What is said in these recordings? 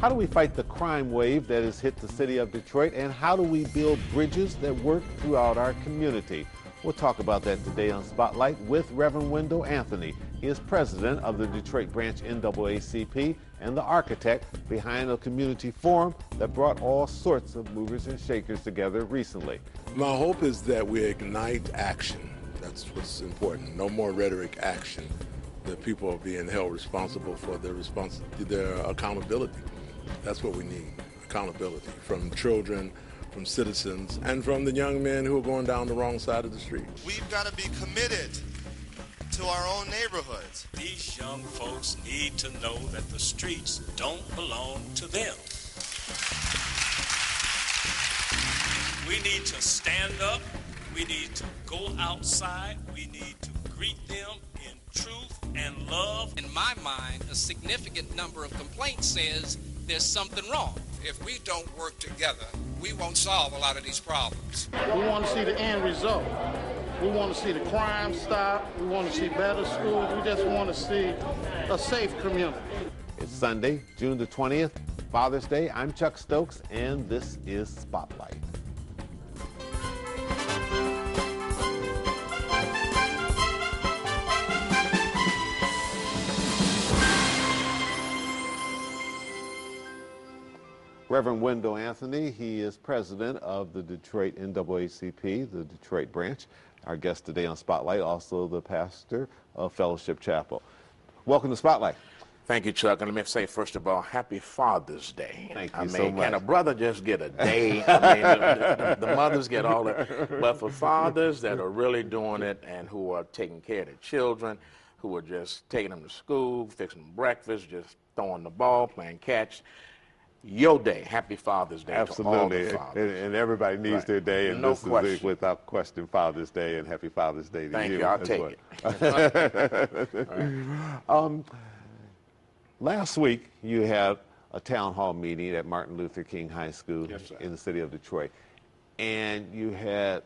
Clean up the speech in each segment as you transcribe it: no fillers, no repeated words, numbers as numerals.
How do we fight the crime wave that has hit the city of Detroit, and how do we build bridges that work throughout our community? We'll talk about that today on Spotlight with Rev Window Anthony. He is president of the Detroit branch NAACP and the architect behind a community forum that brought all sorts of movers and shakers together recently. My hope is that we ignite action. That's what's important. No more rhetoric, action. That people are being held responsible for their accountability. That's what we need, accountability from children, from citizens, and from the young men who are going down the wrong side of the street. We've got to be committed to our own neighborhoods. These young folks need to know that the streets don't belong to them. We need to stand up. We need to go outside. We need to greet them in truth and love. In my mind, a significant number of complaints says there's something wrong. If we don't work together, we won't solve a lot of these problems. We want to see the end result. We want to see the crime stop. We want to see better schools. We just want to see a safe community. It's Sunday, June the 20th, Father's Day. I'm Chuck Stokes, and this is Spotlight. Rev Window Anthony, he is president of the Detroit NAACP, the Detroit branch. Our guest today on Spotlight, also the pastor of Fellowship Chapel. Welcome to Spotlight. Thank you, Chuck. And let me say, first of all, happy Father's Day. Thank you so much. Can a brother just get a day? I mean, the mothers get all that. But for fathers that are really doing it and who are taking care of their children, who are just taking them to school, fixing them breakfast, just throwing the ball, playing catch, your day. Happy Father's Day. Absolutely. To all the fathers. And everybody needs their day, and no this question. is without question Father's Day, and happy Father's Day to Thank you. you. I'll take it. Last week, you had a town hall meeting at Martin Luther King High School in the city of Detroit, and you had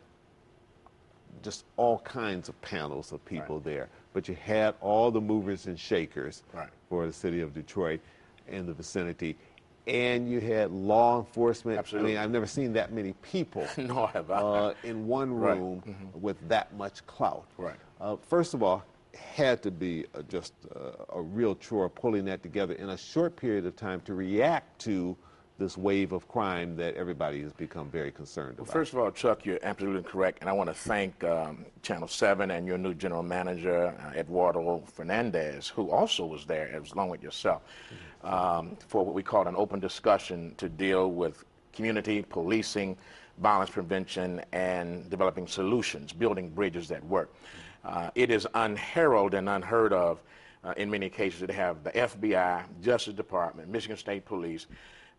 just all kinds of panels of people there, but you had all the movers and shakers for the city of Detroit and the vicinity. And you had law enforcement. Absolutely. I mean, I've never seen that many people Nor have I. In one room with that much clout. Right. First of all, had to be just a real chore pulling that together in a short period of time to react to this wave of crime that everybody has become very concerned about. First of all, Chuck, you're absolutely correct, and I want to thank Channel 7 and your new general manager, Eduardo Fernandez, who also was there, along with yourself, for what we call an open discussion to deal with community policing, violence prevention, and developing solutions, building bridges that work. It is unheralded and unheard of in many cases to have the FBI, Justice Department, Michigan State Police,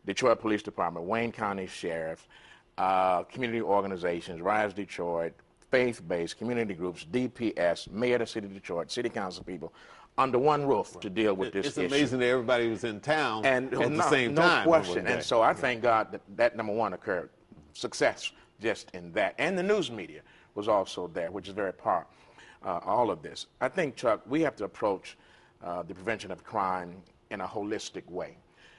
Detroit Police Department, Wayne County Sheriff, community organizations, Rise Detroit, faith-based community groups, DPS, Mayor of the City of Detroit, City Council people, under one roof to deal with this issue. It's amazing that everybody was in town and at the same time. No question. And so I thank God that number one occurred. Success just in that. And the news media was also there, which is very part all of this. I think, Chuck, we have to approach the prevention of crime in a holistic way.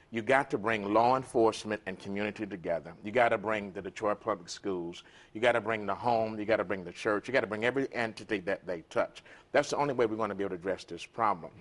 You got to bring law enforcement and community together. You got to bring the Detroit Public Schools. You got to bring the home. You got to bring the church. You got to bring every entity that they touch. That's the only way we're going to be able to address this problem.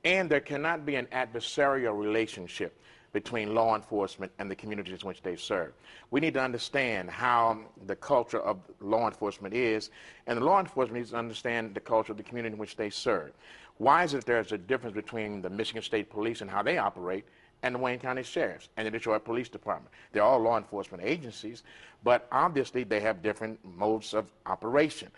And there cannot be an adversarial relationship between law enforcement and the communities in which they serve. We need to understand how the culture of law enforcement is, and the law enforcement needs to understand the culture of the community in which they serve. Why is it there's a difference between the Michigan State Police and how they operate and the Wayne County Sheriffs and the Detroit Police Department? They're all law enforcement agencies, but obviously they have different modes of operation.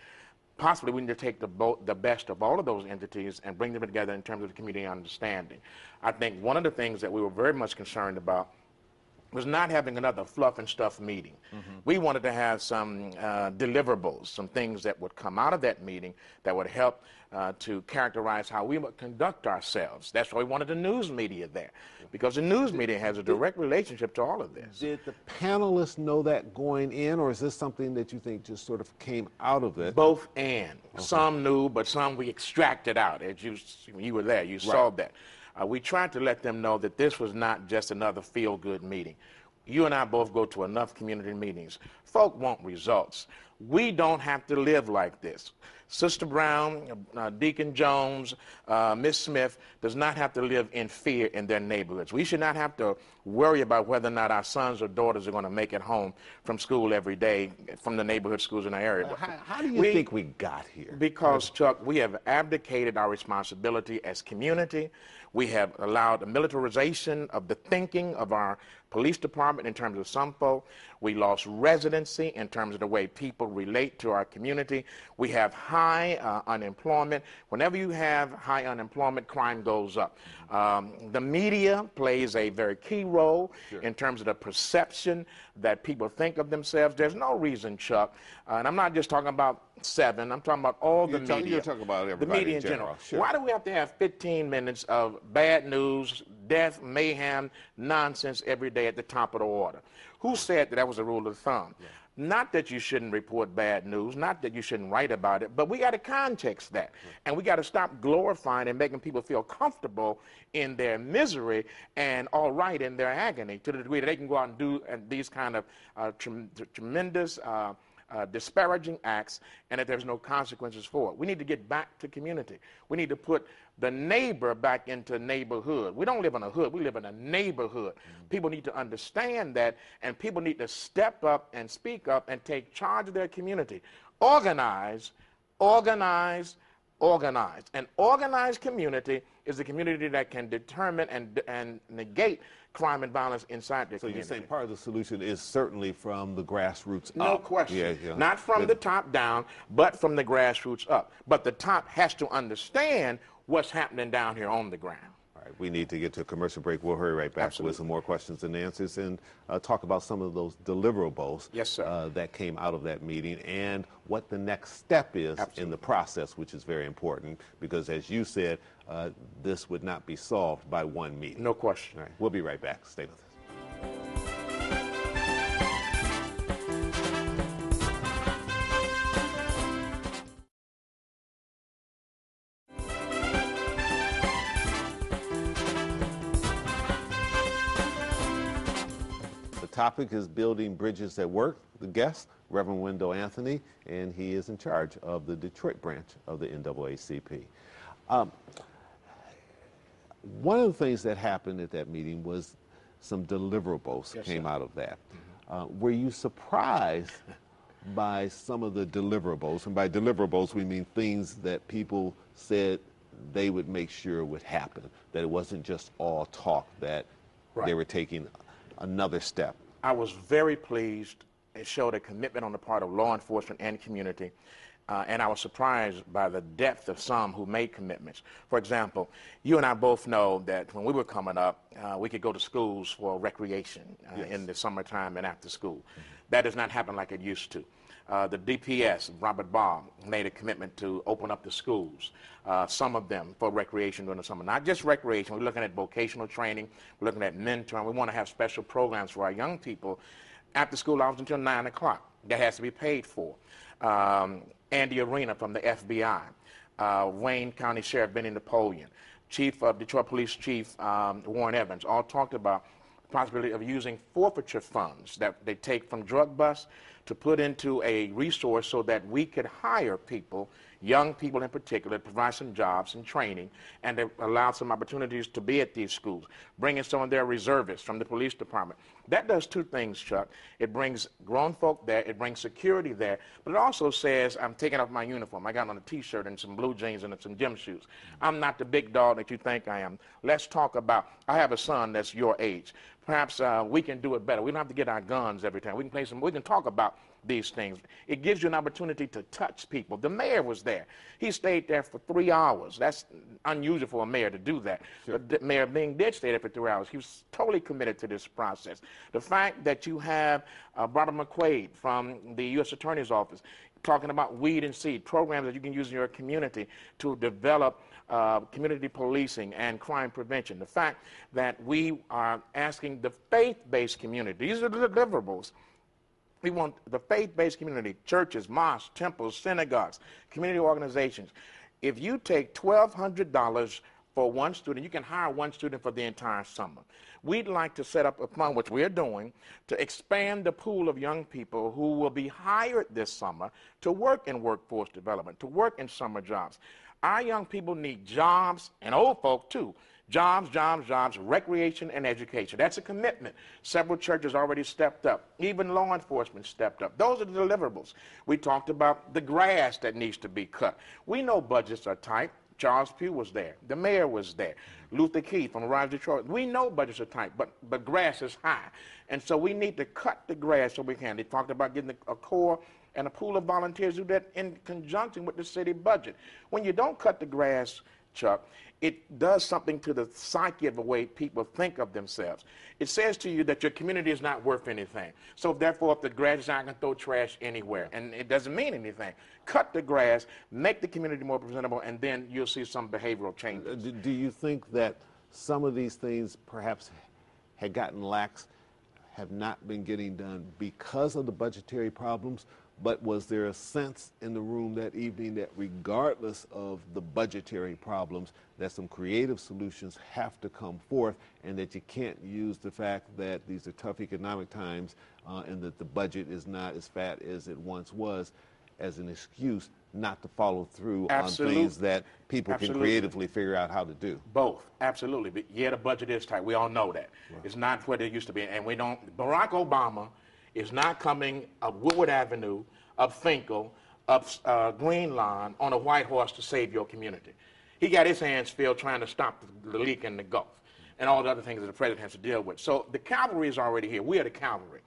Possibly we need to take the best of all of those entities and bring them together in terms of the community understanding. I think one of the things that we were very much concerned about was not having another fluff and stuff meeting. We wanted to have some deliverables, some things that would come out of that meeting that would help to characterize how we would conduct ourselves. That's why we wanted the news media there, because the news media has a direct relationship to all of this. Did the panelists know that going in, or is this something that you think just sort of came out of it? Both and. Okay. Some knew, but some we extracted out. As you were there, you saw that. We tried to let them know that this was not just another feel-good meeting. You and I both go to enough community meetings. Folk want results. We don't have to live like this. Sister Brown, Deacon Jones, Miss Smith does not have to live in fear in their neighborhoods. We should not have to worry about whether or not our sons or daughters are going to make it home from school every day from the neighborhood schools in our area. How do you think we got here? Because, Chuck, we have abdicated our responsibility as community. We have allowed the militarization of the thinking of our police department in terms of some folk. We lost residency in terms of the way people relate to our community. We have high unemployment. Whenever you have high unemployment, crime goes up. The media plays a very key role in terms of the perception that people think of themselves. There's no reason, Chuck, and I'm not just talking about 7, I'm talking about all the media. You're talking about everybody, the media in general. Sure. Why do we have to have 15 minutes of bad news, death, mayhem, nonsense every day at the top of the order? Who said that was a rule of thumb? Yeah. Not that you shouldn't report bad news, not that you shouldn't write about it, but we got to context that. And we got to stop glorifying and making people feel comfortable in their misery and all right in their agony to the degree that they can go out and do these kind of tremendous disparaging acts, and that there's no consequences for it. We need to get back to community. We need to put the neighbor back into neighborhood. We don't live in a hood, we live in a neighborhood. People need to understand that, and people need to step up and speak up and take charge of their community. Organize, organize, organize. An organized community is a community that can determine and negate crime and violence inside their community. So you're saying part of the solution is certainly from the grassroots up? No question. Yeah. Not from the top down, but from the grassroots up. But the top has to understand what's happening down here on the ground. All right, we need to get to a commercial break. We'll hurry right back with some more questions and answers and talk about some of those deliverables that came out of that meeting and what the next step is in the process, which is very important because, as you said, this would not be solved by one meeting. No question. All right, we'll be right back. Stay with us. The topic is building bridges that work. The guest, Rev Window Anthony, and he is in charge of the Detroit branch of the NAACP. One of the things that happened at that meeting was some deliverables came out of that. Were you surprised by some of the deliverables? And by deliverables, we mean things that people said they would make sure would happen, that it wasn't just all talk, that they were taking another step. I was very pleased. It showed a commitment on the part of law enforcement and community. And I was surprised by the depth of some who made commitments. For example, you and I both know that when we were coming up, we could go to schools for recreation in the summertime and after school. That does not happen like it used to. The DPS, Robert Baum, made a commitment to open up the schools, some of them for recreation during the summer. Not just recreation, we're looking at vocational training, we're looking at mentoring. We want to have special programs for our young people after school hours until 9 o'clock. That has to be paid for. Andy Arena from the FBI, Wayne County Sheriff Benny Napoleon, Chief of Detroit Police Chief Warren Evans, all talked about the possibility of using forfeiture funds that they take from drug busts to put into a resource so that we could hire people, young people in particular, provide some jobs and training, and to allow some opportunities to be at these schools, bringing some of their reservists from the police department. That does two things, Chuck. It brings grown folk there, it brings security there, but it also says, I'm taking off my uniform. I got on a t-shirt and some blue jeans and some gym shoes. I'm not the big dog that you think I am. Let's talk about, I have a son that's your age. Perhaps we can do it better. We don't have to get our guns every time. We can talk about these things. It gives you an opportunity to touch people. The mayor was there. He stayed there for 3 hours. That's unusual for a mayor to do that. Sure. But Mayor Bing did stay there for 3 hours. He was totally committed to this process. The fact that you have Barbara McQuaid from the U.S. Attorney's Office talking about weed and seed, programs that you can use in your community to develop community policing and crime prevention. The fact that we are asking the faith-based community, these are the deliverables. We want the faith-based community, churches, mosques, temples, synagogues, community organizations. If you take $1,200 for one student. You can hire one student for the entire summer. We'd like to set up a plan, which we're doing, to expand the pool of young people who will be hired this summer to work in workforce development, to work in summer jobs. Our young people need jobs, and old folk too. Jobs, jobs, jobs, recreation, and education. That's a commitment. Several churches already stepped up. Even law enforcement stepped up. Those are the deliverables. We talked about the grass that needs to be cut. We know budgets are tight. Charles Pugh was there. The mayor was there. Luther Key from Rise Detroit. We know budgets are tight, but grass is high. And so we need to cut the grass so we can. They talked about getting a core and a pool of volunteers do that in conjunction with the city budget. When you don't cut the grass, Chuck, it does something to the psyche of the way people think of themselves. It says to you that your community is not worth anything. So therefore, if the grass is not going to throw trash anywhere, and it doesn't mean anything. Cut the grass, make the community more presentable, and then you'll see some behavioral changes. Do you think that some of these things perhaps had gotten lax, have not been getting done because of the budgetary problems? But was there a sense in the room that evening that regardless of the budgetary problems, that some creative solutions have to come forth, and that you can't use the fact that these are tough economic times and that the budget is not as fat as it once was as an excuse not to follow through on things that people can creatively figure out how to do? Both, absolutely. But yeah, the budget is tight. We all know that. Right. It's not what it used to be. And we don't, Barack Obama is not coming up Woodward Avenue, up Finkel, up Green Lawn on a white horse to save your community. He got his hands filled trying to stop the leak in the Gulf and all the other things that the president has to deal with. So the cavalry is already here. We are the cavalry.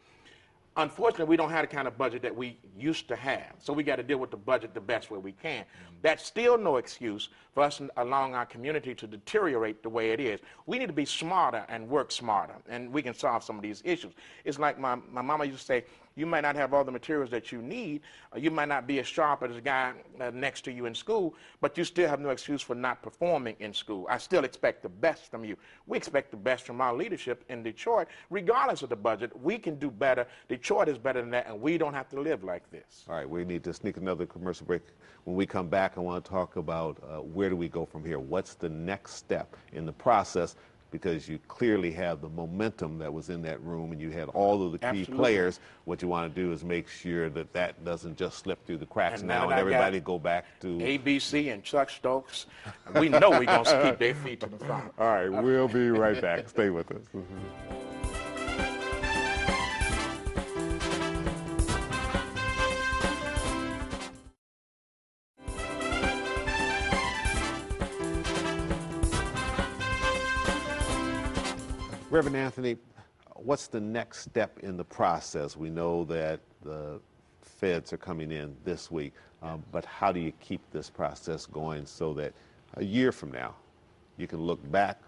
Unfortunately, we don't have the kind of budget that we used to have. So we got to deal with the budget the best way we can. That's still no excuse for us allowing our community to deteriorate the way it is. We need to be smarter and work smarter, and we can solve some of these issues. It's like my mama used to say, you might not have all the materials that you need, or you might not be as sharp as the guy next to you in school, but you still have no excuse for not performing in school. I still expect the best from you. We expect the best from our leadership in Detroit. Regardless of the budget, we can do better. Detroit is better than that, and we don't have to live like this. All right, we need to sneak another commercial break. When we come back, I want to talk about where do we go from here? What's the next step in the process? Because you clearly have the momentum that was in that room, and you had all of the key players. What you want to do is make sure that that doesn't just slip through the cracks and everybody go back to ABC and Chuck Stokes. We know we're going to keep their feet to the fire. All right, we'll be right back. Stay with us. Reverend Anthony, what's the next step in the process? We know that the feds are coming in this week, but how do you keep this process going so that a year from now you can look back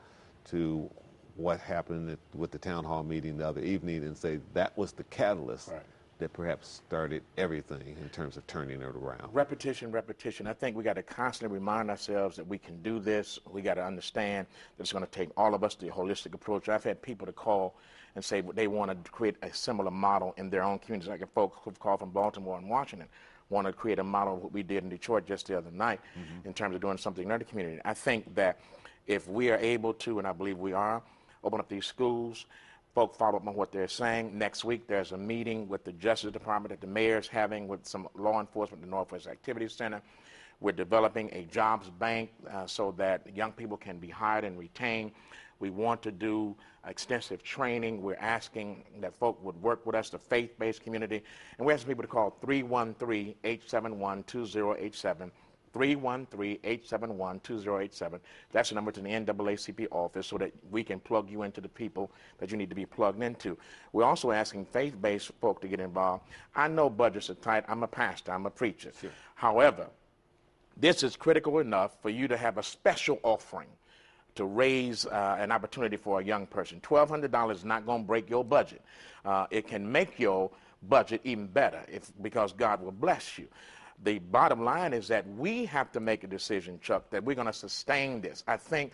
to what happened with the town hall meeting the other evening and say that was the catalyst that perhaps started everything in terms of turning it around? Repetition, repetition. I think we got to constantly remind ourselves that we can do this. We got to understand that it's going to take all of us the holistic approach. I've had people to call and say they want to create a similar model in their own communities. Like folks who've called from Baltimore and Washington want to create a model of what we did in Detroit just the other night in terms of doing something in another community. I think that if we are able to, and I believe we are, open up these schools, folk follow up on what they're saying. Next week, there's a meeting with the Justice Department that the mayor's having with some law enforcement, the Northwest Activity Center. We're developing a jobs bank so that young people can be hired and retained. We want to do extensive training. We're asking that folk would work with us, the faith-based community. And we're asking people to call 313-871-2087. 313-871-2087. That's the number to the NAACP office so that we can plug you into the people that you need to be plugged into. We're also asking faith-based folk to get involved. I know budgets are tight. I'm a pastor. I'm a preacher. Sure. However, this is critical enough for you to have a special offering to raise an opportunity for a young person. $1,200 is not going to break your budget. It can make your budget even better because God will bless you. the bottom line is that we have to make a decision, Chuck, that we're going to sustain this. I think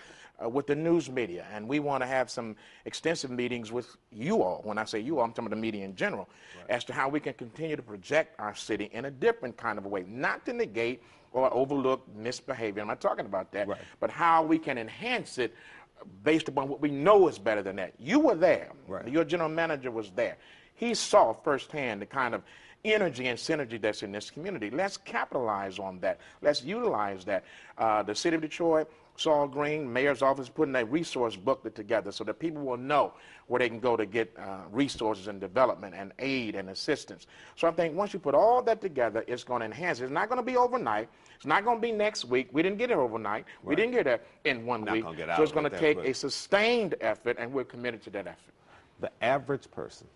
with the news media, and we want to have some extensive meetings with you all. When I say you all, I'm talking about the media in general, as to how we can continue to project our city in a different kind of a way, not to negate or overlook misbehavior. I'm not talking about that, but how we can enhance it based upon what we know is better than that. You were there. Your general manager was there. He saw firsthand the kind of energy and synergy that's in this community. Let's capitalize on that. Let's utilize that. The city of Detroit, Saul Green, mayor's office, putting a resource booklet together so that people will know where they can go to get resources and development and aid and assistance. So I think once you put all that together, it's going to enhance it. It's not going to be overnight. It's not going to be next week. We didn't get it overnight. We didn't get it in one week. So it's going to take a sustained effort, and we're committed to that effort. The average person,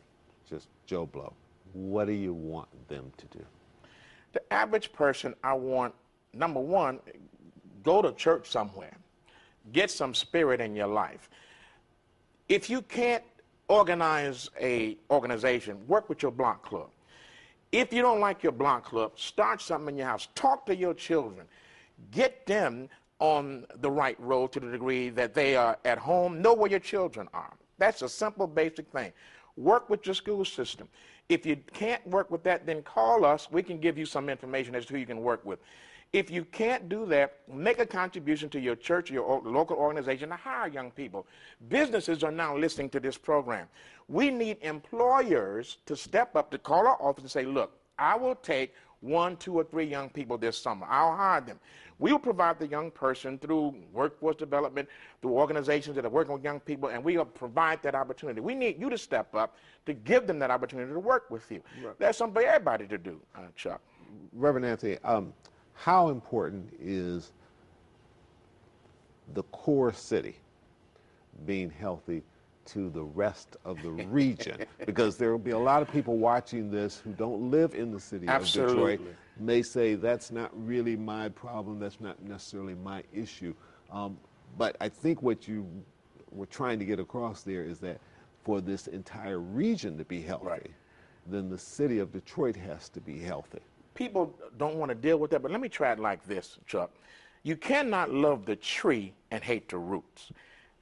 just Joe Blow, what do you want them to do? The average person, I want, number one, go to church somewhere. Get some spirit in your life. If you can't organize an organization, work with your block club. If you don't like your block club, start something in your house. Talk to your children. Get them on the right road to the degree that they are at home. Know where your children are. That's a simple, basic thing. Work with your school system. If you can't work with that, then call us. We can give you some information as to who you can work with. If you can't do that, make a contribution to your church, your local organization, to hire young people. Businesses are now listening to this program. We need employers to step up, to call our office and say, look, I will take 1, 2, or 3 young people this summer. I'll hire them. We'll provide the young person through workforce development, through organizations that are working with young people, and we'll provide that opportunity. We need you to step up to give them that opportunity to work with you. That's something for everybody to do, Chuck. Reverend Anthony, how important is the core city being healthy to the rest of the region? Because there will be a lot of people watching this who don't live in the city of Detroit, may say that's not really my problem, that's not necessarily my issue. But I think what you were trying to get across there is that for this entire region to be healthy, then the city of Detroit has to be healthy. People don't want to deal with that, but let me try it like this, Chuck. You cannot love the tree and hate the roots.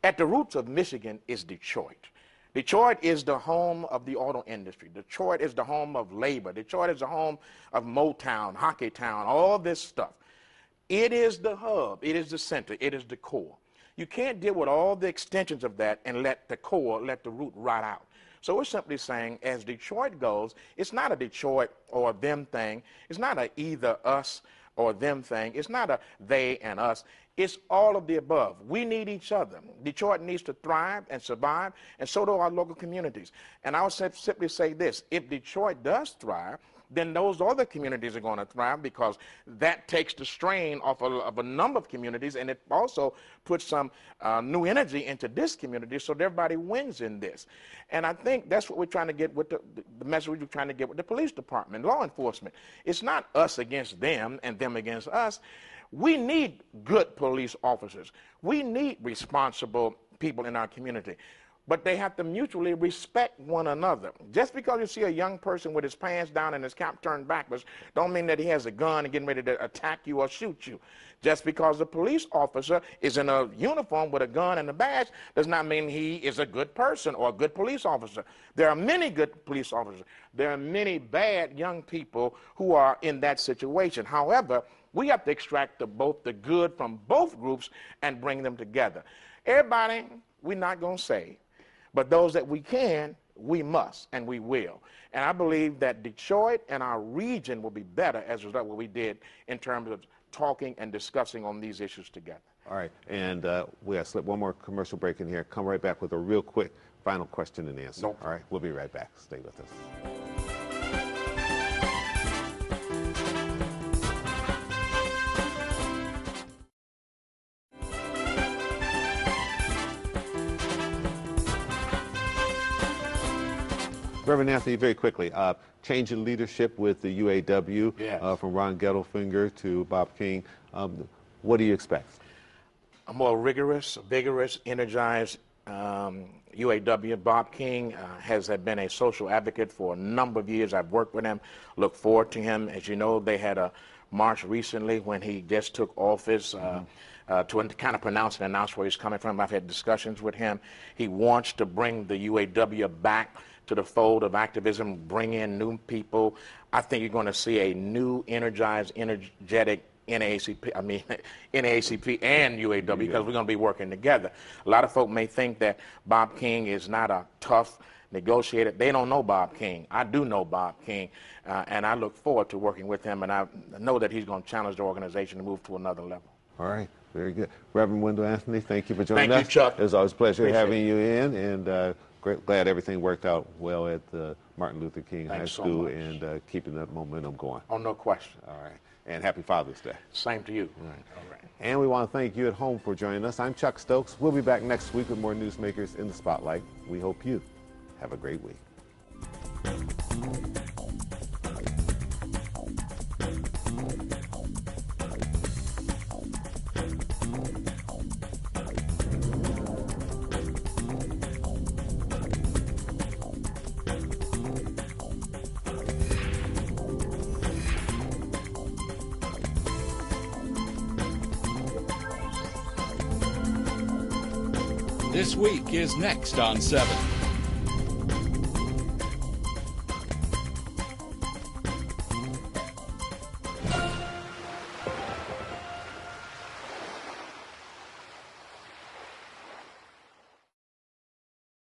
At the roots of Michigan is Detroit. Detroit is the home of the auto industry. Detroit is the home of labor. Detroit is the home of Motown, Hockey Town, all this stuff. It is the hub. It is the center. It is the core. You can't deal with all the extensions of that and let the core, let the root rot out. So we're simply saying, as Detroit goes, it's not a Detroit or them thing. It's not a either us or them thing. It's not a they and us. It's all of the above. We need each other. Detroit needs to thrive and survive, and so do our local communities. And I would simply say this: if Detroit does thrive, then those other communities are going to thrive, because that takes the strain off of a number of communities, and it also puts some new energy into this community, so that everybody wins in this. And I think that's what we're trying to get with the message we're trying to get with the police department, law enforcement. It's not us against them and them against us. We need good police officers. We need responsible people in our community. But they have to mutually respect one another. Just because you see a young person with his pants down and his cap turned backwards, don't mean that he has a gun and getting ready to attack you or shoot you. Just because the police officer is in a uniform with a gun and a badge does not mean he is a good person or a good police officer. There are many good police officers. There are many bad young people who are in that situation. However, we have to extract both the good from both groups and bring them together. Everybody, we're not going to say. But those that we can, we must, and we will. And I believe that Detroit and our region will be better as a result of what we did in terms of talking and discussing on these issues together. All right, and we have slipped one more commercial break in here. Come right back with a real quick final question and answer. All right, we'll be right back. Stay with us. Reverend Anthony, very quickly, change in leadership with the UAW, from Ron Gettelfinger to Bob King. What do you expect? A more rigorous, vigorous, energized UAW. Bob King has been a social advocate for a number of years. I've worked with him, look forward to him. As you know, they had a march recently when he just took office to kind of pronounce and announce where he's coming from. I've had discussions with him. He wants to bring the UAW back to the fold of activism, bring in new people. I think you're going to see a new, energized, energetic NAACP and UAW, because we're going to be working together. A lot of folk may think that Bob King is not a tough negotiator. They don't know Bob King. I do know Bob King, and I look forward to working with him, and I know that he's going to challenge the organization to move to another level. All right, very good. Reverend Wendell Anthony, thank you for joining us. Thank you, Chuck. It was always a pleasure Appreciate having you in, and glad everything worked out well at Martin Luther King High School, much. and keeping that momentum going. Oh, no question. All right, and happy Father's Day. Same to you. All right. All right. And we want to thank you at home for joining us. I'm Chuck Stokes. We'll be back next week with more newsmakers in the spotlight. We hope you have a great week. This Week is next on 7.